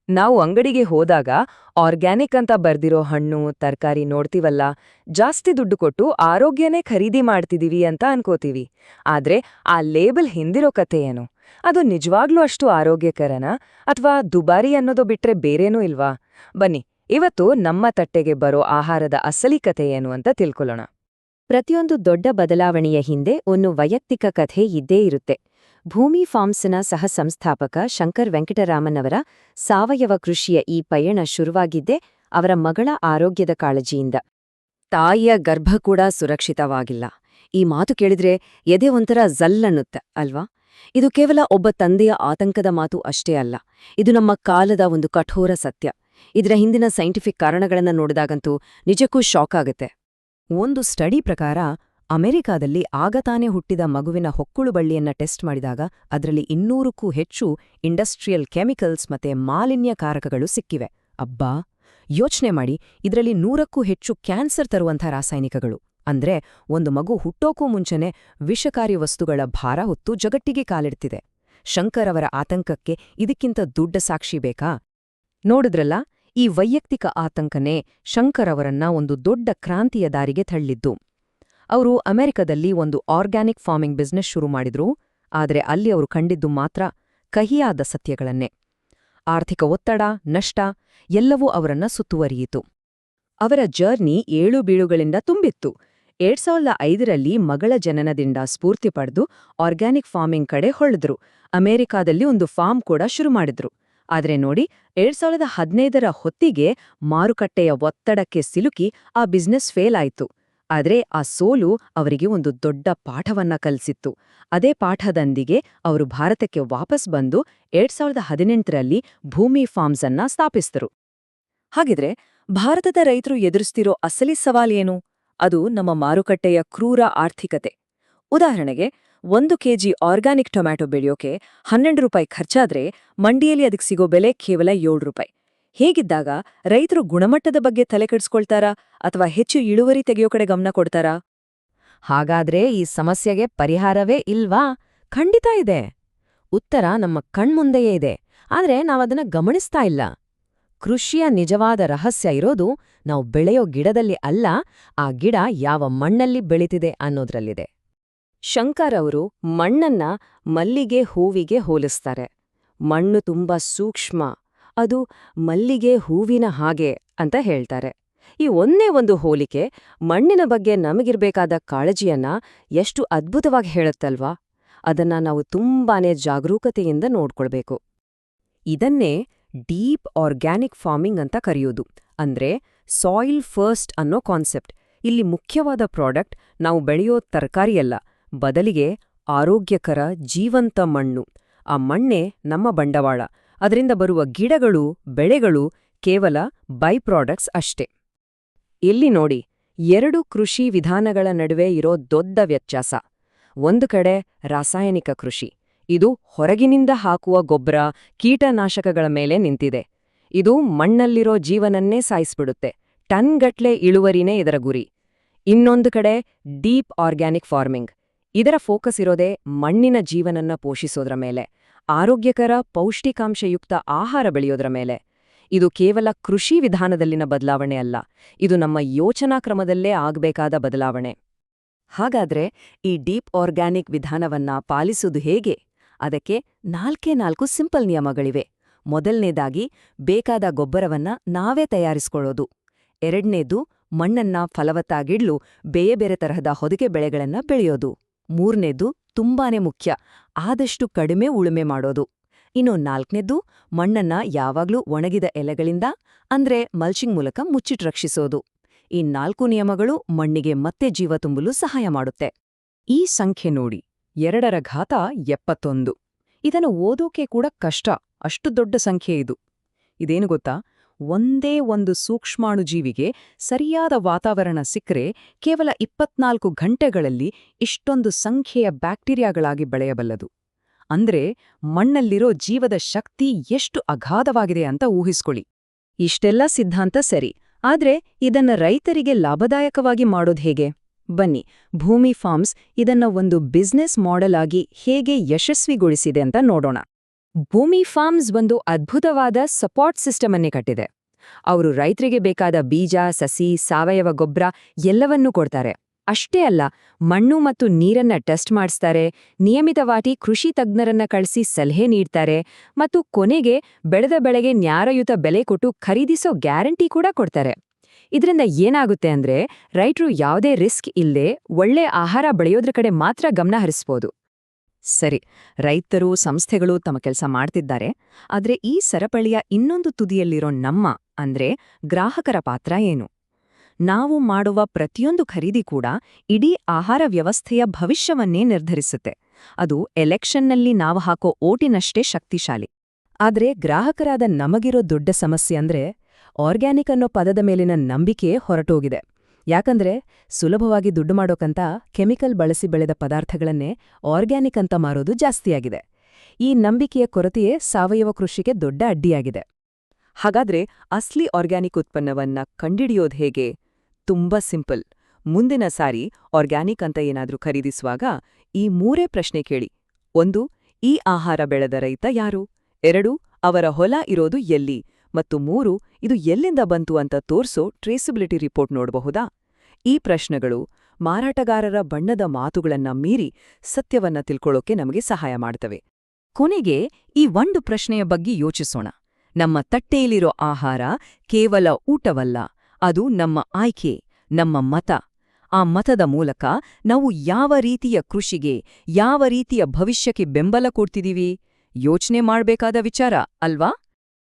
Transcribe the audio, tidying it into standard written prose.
ನಾವು ಅಂಗಡಿಗೆ ಹೋದಾಗ ಆರ್ಗ್ಯಾನಿಕ್ ಅಂತ ಬರ್ದಿರೋ ಹಣ್ಣು ತರಕಾರಿ ನೋಡ್ತೀವಲ್ಲ, ಜಾಸ್ತಿ ದುಡ್ಡು ಕೊಟ್ಟು ಆರೋಗ್ಯನೇ ಖರೀದಿ ಮಾಡ್ತಿದೀವಿ ಅಂತ ಅನ್ಕೋತೀವಿ. ಆದ್ರೆ ಆ ಲೇಬಲ್ ಹಿಂದಿರೋ ಕಥೆ ಏನು? ಅದು ನಿಜವಾಗ್ಲೂ ಅಷ್ಟು ಆರೋಗ್ಯಕರನಾ ಅಥವಾ ದುಬಾರಿ ಅನ್ನೋದು ಬಿಟ್ರೆ ಬೇರೇನೂ ಇಲ್ವಾ? ಬನ್ನಿ, ಇವತ್ತು ನಮ್ಮ ತಟ್ಟೆಗೆ ಬರೋ ಆಹಾರದ ಅಸಲಿ ಕಥೆ ಏನು ಅಂತ ತಿಳ್ಕೊಳ್ಳೋಣ. ಪ್ರತಿಯೊಂದು ದೊಡ್ಡ ಬದಲಾವಣೆಯ ಹಿಂದೆ ಒಂದು ವೈಯಕ್ತಿಕ ಕಥೆ ಇದ್ದೇ ಇರುತ್ತೆ. ಭೂಮಿ ಫಾರ್ಮ್ಸ್ನ ಸಹ ಸಂಸ್ಥಾಪಕ ಶಂಕರ್ ವೆಂಕಟರಾಮನ್ ಅವರ ಸಾವಯವ ಕೃಷಿಯ ಈ ಪಯಣ ಶುರುವಾಗಿದ್ದೇ ಅವರ ಮಗಳ ಆರೋಗ್ಯದ ಕಾಳಜಿಯಿಂದ. ತಾಯಿಯ ಗರ್ಭ ಕೂಡ ಸುರಕ್ಷಿತವಾಗಿಲ್ಲ. ಈ ಮಾತು ಕೇಳಿದ್ರೆ ಎದೆ ಒಂಥರ ಝಲ್ಲನ್ನುತ್ತೆ ಅಲ್ವಾ? ಇದು ಕೇವಲ ಒಬ್ಬ ತಂದೆಯ ಆತಂಕದ ಮಾತು ಅಷ್ಟೇ ಅಲ್ಲ, ಇದು ನಮ್ಮ ಕಾಲದ ಒಂದು ಕಠೋರ ಸತ್ಯ. ಇದರ ಹಿಂದಿನ ಸೈಂಟಿಫಿಕ್ ಕಾರಣಗಳನ್ನ ನೋಡಿದಾಗಂತೂ ನಿಜಕ್ಕೂ ಶಾಕ್ ಆಗುತ್ತೆ. ಒಂದು ಸ್ಟಡಿ ಪ್ರಕಾರ ಅಮೆರಿಕಾದಲ್ಲಿ ಆಗತಾನೆ ಹುಟ್ಟಿದ ಮಗುವಿನ ಹೊಕ್ಕುಳು ಬಳ್ಳಿಯನ್ನ ಟೆಸ್ಟ್ ಮಾಡಿದಾಗ ಅದರಲ್ಲಿ 200ಕ್ಕೂ ಹೆಚ್ಚು ಇಂಡಸ್ಟ್ರಿಯಲ್ ಕೆಮಿಕಲ್ಸ್ ಮತ್ತೆ ಮಾಲಿನ್ಯಕಾರಕಗಳು ಸಿಕ್ಕಿವೆ. ಅಬ್ಬಾ, ಯೋಚ್ನೆ ಮಾಡಿ, ಇದರಲ್ಲಿ 100ಕ್ಕೂ ಹೆಚ್ಚು ಕ್ಯಾನ್ಸರ್ ತರುವಂಥ ರಾಸಾಯನಿಕಗಳು. ಅಂದ್ರೆ ಒಂದು ಮಗು ಹುಟ್ಟೋಕೂ ಮುಂಚೆನೆ ವಿಷಕಾರಿ ವಸ್ತುಗಳ ಭಾರ ಹೊತ್ತು ಜಗತ್ತಿಗೆ ಕಾಲಿಡ್ತಿದೆ. ಶಂಕರ್ ಅವರ ಆತಂಕಕ್ಕೆ ಇದಕ್ಕಿಂತ ದೊಡ್ಡ ಸಾಕ್ಷಿ ಬೇಕಾ? ನೋಡಿದ್ರಲ್ಲ, ಈ ವೈಯಕ್ತಿಕ ಆತಂಕನೇ ಶಂಕರ್ ಅವರನ್ನ ಒಂದು ದೊಡ್ಡ ಕ್ರಾಂತಿಯ ದಾರಿಗೆ ತಳ್ಳಿದ್ದು. ಅವರು ಅಮೆರಿಕದಲ್ಲಿ ಒಂದು ಆರ್ಗ್ಯಾನಿಕ್ ಫಾರ್ಮಿಂಗ್ ಬಿಸ್ನೆಸ್ ಶುರು ಮಾಡಿದ್ರು. ಆದರೆ ಅಲ್ಲಿ ಅವರು ಕಂಡಿದ್ದು ಮಾತ್ರ ಕಹಿಯಾದ ಸತ್ಯಗಳನ್ನೇ. ಆರ್ಥಿಕ ಒತ್ತಡ, ನಷ್ಟ ಎಲ್ಲವೂ ಅವರನ್ನ ಸುತ್ತುವರಿಯಿತು. ಅವರ ಜರ್ನಿ ಏಳು ಬೀಳುಗಳಿಂದ ತುಂಬಿತ್ತು. 2005ರಲ್ಲಿ ಮಗಳ ಜನನದಿಂದ ಸ್ಫೂರ್ತಿ ಪಡೆದು ಆರ್ಗ್ಯಾನಿಕ್ ಫಾರ್ಮಿಂಗ್ ಕಡೆ ಹೊರಳಿದ್ರು. ಅಮೆರಿಕಾದಲ್ಲಿ ಒಂದು ಫಾರ್ಮ್ ಕೂಡ ಶುರು ಮಾಡಿದ್ರು. ಆದ್ರೆ ನೋಡಿ, 2015ರ ಹೊತ್ತಿಗೆ ಮಾರುಕಟ್ಟೆಯ ಒತ್ತಡಕ್ಕೆ ಸಿಲುಕಿ ಆ ಬಿಸ್ನೆಸ್ ಫೇಲ್ ಆಯ್ತು. ಆದ್ರೆ ಆ ಸೋಲು ಅವರಿಗೆ ಒಂದು ದೊಡ್ಡ ಪಾಠವನ್ನ ಕಲಿಸಿತ್ತು. ಅದೇ ಪಾಠದೊಂದಿಗೆ ಅವರು ಭಾರತಕ್ಕೆ ವಾಪಸ್ ಬಂದು 2018ರಲ್ಲಿ ಭೂಮಿ ಫಾರ್ಮ್ಸ್ ಅನ್ನ ಸ್ಥಾಪಿಸಿದರು. ಹಾಗಿದ್ರೆ ಭಾರತದ ರೈತರು ಎದುರಿಸ್ತಿರೋ ಅಸಲಿ ಸವಾಲೇನು? ಅದು ನಮ್ಮ ಮಾರುಕಟ್ಟೆಯ ಕ್ರೂರ ಆರ್ಥಿಕತೆ. ಉದಾಹರಣೆಗೆ, 1 ಕೆಜಿ ಆರ್ಗ್ಯಾನಿಕ್ ಟೊಮ್ಯಾಟೊ ಬೆಳೆಯೋಕೆ 12 ರೂಪಾಯಿ ಖರ್ಚಾದ್ರೆ ಮಂಡಿಯಲ್ಲಿ ಅದಕ್ಕೆ ಸಿಗೋ ಬೆಲೆ ಕೇವಲ 7 ರೂಪಾಯಿ. ಹೇಗಿದ್ದಾಗ ರೈತರು ಗುಣಮಟ್ಟದ ಬಗ್ಗೆ ತಲೆಕೆಡಿಸ್ಕೊಳ್ತಾರಾ ಅಥವಾ ಹೆಚ್ಚು ಇಳುವರಿ ತೆಗೆಯೋ ಕಡೆ ಗಮನ ಕೊಡ್ತಾರಾ? ಹಾಗಾದ್ರೆ ಈ ಸಮಸ್ಯೆಗೆ ಪರಿಹಾರವೇ ಇಲ್ವಾ? ಖಂಡಿತ ಇದೆ. ಉತ್ತರ ನಮ್ಮ ಕಣ್ಮುಂದೆಯೇ ಇದೆ, ಆದ್ರೆ ನಾವದನ್ನ ಗಮನಿಸ್ತಾ ಇಲ್ಲ. ಕೃಷಿಯ ನಿಜವಾದ ರಹಸ್ಯ ಇರೋದು ನಾವು ಬೆಳೆಯೋ ಗಿಡದಲ್ಲಿ ಅಲ್ಲ, ಆ ಗಿಡ ಯಾವ ಮಣ್ಣಲ್ಲಿ ಬೆಳೀತಿದೆ ಅನ್ನೋದ್ರಲ್ಲಿದೆ. ಶಂಕರ್ ಅವರು ಮಣ್ಣನ್ನ ಮಲ್ಲಿಗೆ ಹೂವಿಗೆ ಹೋಲಿಸ್ತಾರೆ. ಮಣ್ಣು ತುಂಬಾ ಸೂಕ್ಷ್ಮ, ಅದು ಮಲ್ಲಿಗೆ ಹೂವಿನ ಹಾಗೆ ಅಂತ ಹೇಳ್ತಾರೆ. ಈ ಒಂದೇ ಒಂದು ಹೋಲಿಕೆ ಮಣ್ಣಿನ ಬಗ್ಗೆ ನಮಗಿರ್ಬೇಕಾದ ಕಾಳಜಿಯನ್ನ ಎಷ್ಟು ಅದ್ಭುತವಾಗಿ ಹೇಳುತ್ತಲ್ವಾ? ಅದನ್ನ ನಾವು ತುಂಬಾನೇ ಜಾಗರೂಕತೆಯಿಂದ ನೋಡ್ಕೊಳ್ಬೇಕು. ಇದನ್ನೇ ಡೀಪ್ ಆರ್ಗ್ಯಾನಿಕ್ ಫಾರ್ಮಿಂಗ್ ಅಂತ ಕರೆಯೋದು. ಅಂದ್ರೆ ಸಾಯಿಲ್ ಫಸ್ಟ್ ಅನ್ನೋ ಕಾನ್ಸೆಪ್ಟ್. ಇಲ್ಲಿ ಮುಖ್ಯವಾದ ಪ್ರಾಡಕ್ಟ್ ನಾವು ಬೆಳೆಯೋ ತರಕಾರಿಯಲ್ಲ, ಬದಲಿಗೆ ಆರೋಗ್ಯಕರ ಜೀವಂತ ಮಣ್ಣು. ಆ ಮಣ್ಣೇ ನಮ್ಮ ಬಂಡವಾಳ. ಅದರಿಂದ ಬರುವ ಗಿಡಗಳು, ಬೆಳೆಗಳು ಕೇವಲ ಬೈ ಪ್ರಾಡಕ್ಟ್ಸ್ ಅಷ್ಟೇ. ಇಲ್ಲಿ ನೋಡಿ, 2 ಕೃಷಿ ವಿಧಾನಗಳ ನಡುವೆ ಇರೋ ದೊಡ್ಡ ವ್ಯತ್ಯಾಸ. ಒಂದು ಕಡೆ ರಾಸಾಯನಿಕ ಕೃಷಿ. ಇದು ಹೊರಗಿನಿಂದ ಹಾಕುವ ಗೊಬ್ಬರ, ಕೀಟನಾಶಕಗಳ ಮೇಲೆ ನಿಂತಿದೆ. ಇದು ಮಣ್ಣಲ್ಲಿರೋ ಜೀವನನ್ನೇ ಸಾಯಿಸ್ಬಿಡುತ್ತೆ. ಟನ್ಗಟ್ಲೆ ಇಳುವರಿನೇ ಇದರ ಗುರಿ. ಇನ್ನೊಂದು ಕಡೆ ಡೀಪ್ ಆರ್ಗ್ಯಾನಿಕ್ ಫಾರ್ಮಿಂಗ್. ಇದರ ಫೋಕಸ್ ಇರೋದೇ ಮಣ್ಣಿನ ಜೀವನನ್ನ ಪೋಷಿಸೋದ್ರ ಮೇಲೆ, ಆರೋಗ್ಯಕರ ಪೌಷ್ಟಿಕಾಂಶಯುಕ್ತ ಆಹಾರ ಬೆಳೆಯೋದ್ರ ಮೇಲೆ. ಇದು ಕೇವಲ ಕೃಷಿ ವಿಧಾನದಲ್ಲಿನ ಬದಲಾವಣೆ ಅಲ್ಲ, ಇದು ನಮ್ಮ ಯೋಚನಾ ಕ್ರಮದಲ್ಲೇ ಆಗ್ಬೇಕಾದ ಬದಲಾವಣೆ. ಹಾಗಾದ್ರೆ ಈ ಡೀಪ್ ಆರ್ಗ್ಯಾನಿಕ್ ವಿಧಾನವನ್ನ ಪಾಲಿಸುವುದು ಹೇಗೆ? ಅದಕ್ಕೆ 4 ಸಿಂಪಲ್ ನಿಯಮಗಳಿವೆ. ಮೊದಲನೇದಾಗಿ, ಬೇಕಾದ ಗೊಬ್ಬರವನ್ನ ನಾವೇ ತಯಾರಿಸ್ಕೊಳ್ಳೋದು. ಎರಡನೇದು, ಮಣ್ಣನ್ನ ಫಲವತ್ತಾಗಿಡ್ಲು ಬೇರೆ ಬೇರೆ ತರಹದ ಹೊದಿಕೆ ಬೆಳೆಗಳನ್ನ ಬೆಳೆಯೋದು. ಮೂರನೇದು, ತುಂಬಾನೇ ಮುಖ್ಯ, ಆದಷ್ಟು ಕಡಿಮೆ ಉಳುಮೆ ಮಾಡೋದು. ಇನ್ನು 4ನೇದು, ಮಣ್ಣನ್ನ ಯಾವಾಗ್ಲೂ ಒಣಗಿದ ಎಲೆಗಳಿಂದ ಅಂದ್ರೆ ಮಲ್ಚಿಂಗ್ ಮೂಲಕ ಮುಚ್ಚಿಟ್ ರಕ್ಷಿಸೋದು. ಈ 4 ನಿಯಮಗಳು ಮಣ್ಣಿಗೆ ಮತ್ತೆ ಜೀವ ತುಂಬಲು ಸಹಾಯ ಮಾಡುತ್ತೆ. ಈ ಸಂಖ್ಯೆ ನೋಡಿ, 2 ಘಾತ 71. ಇದನ್ನು ಓದೋಕೆ ಕೂಡ ಕಷ್ಟ, ಅಷ್ಟು ದೊಡ್ಡ ಸಂಖ್ಯೆ ಇದು. ಇದೇನು ಗೊತ್ತಾ? ಒಂದೇ ಒಂದು ಸೂಕ್ಷ್ಮಾಣುಜೀವಿಗೆ ಸರಿಯಾದ ವಾತಾವರಣ ಸಿಕ್ಕರೆ ಕೇವಲ 24 ಗಂಟೆಗಳಲ್ಲಿ ಇಷ್ಟೊಂದು ಸಂಖ್ಯೆಯ ಬ್ಯಾಕ್ಟೀರಿಯಾಗಳಾಗಿ ಬೆಳೆಯಬಲ್ಲದು. ಅಂದ್ರೆ ಮಣ್ಣಲ್ಲಿರೋ ಜೀವದ ಶಕ್ತಿ ಎಷ್ಟು ಅಗಾಧವಾಗಿದೆ ಅಂತ ಊಹಿಸ್ಕೊಳ್ಳಿ. ಇಷ್ಟೆಲ್ಲ ಸಿದ್ಧಾಂತ ಸರಿ, ಆದ್ರೆ ಇದನ್ನ ರೈತರಿಗೆ ಲಾಭದಾಯಕವಾಗಿ ಮಾಡೋದು ಹೇಗೆ? ಬನ್ನಿ, ಭೂಮಿ ಫಾರ್ಮ್ಸ್ ಇದನ್ನ ಒಂದು ಬಿಸ್ನೆಸ್ ಮಾಡೆಲ್ ಆಗಿ ಹೇಗೆ ಯಶಸ್ವಿಗೊಳಿಸಿದೆ ಅಂತ ನೋಡೋಣ. ಭೂಮಿ ಫಾರ್ಮ್ಸ್ ಒಂದು ಅದ್ಭುತವಾದ ಸಪೋರ್ಟ್ ಸಿಸ್ಟಮ್ ಅನ್ನೇ ಕಟ್ಟಿದೆ. ಅವರು ರೈತರಿಗೆ ಬೇಕಾದ ಬೀಜ, ಸಸಿ, ಸಾವಯವ ಗೊಬ್ಬರ ಎಲ್ಲವನ್ನೂ ಕೊಡ್ತಾರೆ. ಅಷ್ಟೇ ಅಲ್ಲ, ಮಣ್ಣು ಮತ್ತು ನೀರನ್ನ ಟೆಸ್ಟ್ ಮಾಡಿಸ್ತಾರೆ, ನಿಯಮಿತವಾಗಿ ಕೃಷಿ ತಜ್ಞರನ್ನ ಕಳಿಸಿ ಸಲಹೆ ನೀಡ್ತಾರೆ ಮತ್ತು ಕೊನೆಗೆ ಬೆಳೆದ ಬೆಳೆಗೆ ನ್ಯಾಯಯುತ ಬೆಲೆ ಕೊಟ್ಟು ಖರೀದಿಸೋ ಗ್ಯಾರಂಟಿ ಕೂಡ ಕೊಡ್ತಾರೆ. ಇದರಿಂದ ಏನಾಗುತ್ತೆ ಅಂದ್ರೆ ರೈತರು ಯಾವುದೇ ರಿಸ್ಕ್ ಇಲ್ಲದೆ ಒಳ್ಳೆ ಆಹಾರ ಬೆಳೆಯೋದ್ರ ಕಡೆ ಮಾತ್ರ ಗಮನ ಹರಿಸ್ಬೋದು. ಸರಿ, ರೈತರು, ಸಂಸ್ಥೆಗಳು ತಮ್ಮ ಕೆಲಸ ಮಾಡ್ತಿದ್ದಾರೆ. ಆದ್ರೆ ಈ ಸರಪಳಿಯ ಇನ್ನೊಂದು ತುದಿಯಲ್ಲಿರೋ ಅಂದ್ರೆ ಗ್ರಾಹಕರ ಪಾತ್ರ ಏನು? ನಾವು ಮಾಡುವ ಪ್ರತಿಯೊಂದು ಖರೀದಿ ಕೂಡ ಇಡೀ ಆಹಾರ ವ್ಯವಸ್ಥೆಯ ಭವಿಷ್ಯವನ್ನೇ ನಿರ್ಧರಿಸುತ್ತೆ. ಅದು ಎಲೆಕ್ಷನ್ನಲ್ಲಿ ನಾವು ಹಾಕೋ ಓಟಿನಷ್ಟೇ ಶಕ್ತಿಶಾಲಿ. ಆದ್ರೆ ಗ್ರಾಹಕರಾದ ನಮಗಿರೋ ದೊಡ್ಡ ಸಮಸ್ಯೆ ಅಂದ್ರೆ ಆರ್ಗ್ಯಾನಿಕ್ ಅನ್ನೋ ಪದದ ಮೇಲಿನ ನಂಬಿಕೆ ಹೊರಟೋಗಿದೆ. ಯಾಕಂದ್ರೆ ಸುಲಭವಾಗಿ ದುಡ್ಡು ಮಾಡೋಕಂತ ಕೆಮಿಕಲ್ ಬಳಸಿ ಬೆಳೆದ ಪದಾರ್ಥಗಳನ್ನೇ ಆರ್ಗ್ಯಾನಿಕ್ ಅಂತ ಮಾರೋದು ಜಾಸ್ತಿಯಾಗಿದೆ. ಈ ನಂಬಿಕೆಯ ಕೊರತೆಯೇ ಸಾವಯವ ಕೃಷಿಗೆ ದೊಡ್ಡ ಅಡ್ಡಿಯಾಗಿದೆ. ಹಾಗಾದ್ರೆ ಅಸ್ಲಿ ಆರ್ಗ್ಯಾನಿಕ್ ಉತ್ಪನ್ನವನ್ನ ಕಂಡಿಡಿಯೋದು ಹೇಗೆ? ತುಂಬಾ ಸಿಂಪಲ್. ಮುಂದಿನ ಸಾರಿ ಆರ್ಗ್ಯಾನಿಕ್ ಅಂತ ಏನಾದ್ರೂ ಖರೀದಿಸುವಾಗ ಈ 3 ಪ್ರಶ್ನೆ ಕೇಳಿ. 1. ಈ ಆಹಾರ ಬೆಳೆದ ರೈತ ಯಾರು? 2. ಅವರ ಹೊಲ ಇರೋದು ಎಲ್ಲಿ? ಮತ್ತು 3. ಇದು ಎಲ್ಲಿಂದ ಬಂತು ಅಂತ ತೋರ್ಸೋ ಟ್ರೇಸಬಿಲಿಟಿ ರಿಪೋರ್ಟ್ ನೋಡಬಹುದಾ? ಈ ಪ್ರಶ್ನೆಗಳು ಮಾರಾಟಗಾರರ ಬಣ್ಣದ ಮಾತುಗಳನ್ನ ಮೀರಿ ಸತ್ಯವನ್ನ ತಿಳ್ಕೊಳ್ಳೋಕೆ ನಮಗೆ ಸಹಾಯ ಮಾಡ್ತವೆ. ಕೊನೆಗೆ ಈ ಒಂದು ಪ್ರಶ್ನೆಯ ಬಗ್ಗೆ ಯೋಚಿಸೋಣ. ನಮ್ಮ ತಟ್ಟೆಯಲ್ಲಿರೋ ಆಹಾರ ಕೇವಲ ಊಟವಲ್ಲ, ಅದು ನಮ್ಮ ಆಯ್ಕೆ, ನಮ್ಮ ಮತ. ಆ ಮತದ ಮೂಲಕ ನಾವು ಯಾವ ರೀತಿಯ ಕೃಷಿಗೆ, ಯಾವ ರೀತಿಯ ಭವಿಷ್ಯಕ್ಕೆ ಬೆಂಬಲ ಕೊಡ್ತಿದೀವಿ? ಯೋಚನೆ ಮಾಡ್ಬೇಕಾದ ವಿಚಾರ ಅಲ್ವಾ?